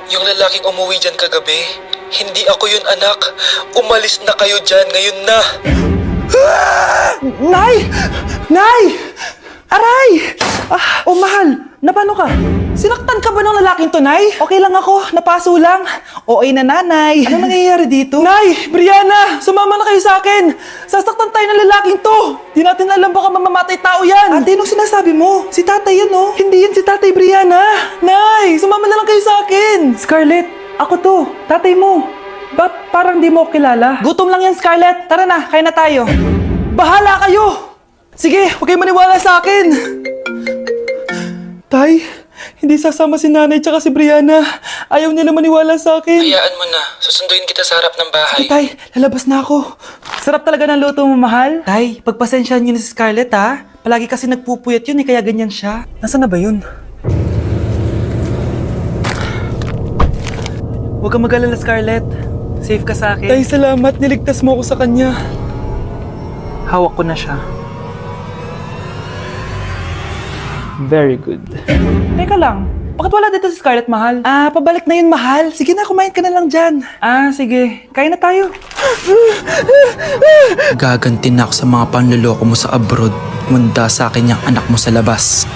Yung lalaking umuwi dyan kagabi, hindi ako yun, anak. Umalis na kayo dyan ngayon na. Nay! Nay! Aray! Oh, mahal. Napano ka? Sinaktan ka ba ng lalaking to, Nay? Okay lang ako. Napaso lang. Okay na, nanay. Ano nangyayari dito? Nay! Brianna! Sumama na kayo sa akin! Sasaktan tayo ng lalaking to! Di natin alam baka mamamatay tao yan! Ate, anong sinasabi mo? Si tatay yan, no? Hindi yan si tatay, Brianna! Nay! Sumama na lang kayo sa akin! Scarlett! Ako to! Tatay mo! Ba't parang di mo kilala? Gutom lang yan, Scarlett! Tara na, kain na tayo! Bahala kayo! Sige, huwag kayo maniwala sa akin! Tay, hindi sasama si nanay tsaka si Brianna. Ayaw nila maniwala sa akin. Hayaan mo na. Susunduin kita sa harap ng bahay. Tay, lalabas na ako. Sarap talaga ng luto mo, mahal. Tay, pagpasensyahan niyo na si Scarlett, ha? Palagi kasi nagpupuyat yun, kaya ganyan siya. Nasaan na ba yun? Huwag kang mag-alala, Scarlett. Safe ka sa akin. Tay, salamat. Niligtas mo ako sa kanya. Hawak ko na siya. Very good. Teka lang, bakit wala dito si Scarlett, mahal? Pabalik na yun, mahal. Sige na, kumain ka na lang dyan. Sige. Kain na tayo. Gaganti na ako sa mga panloloko mo sa abroad. Munda sa akin yung anak mo sa labas.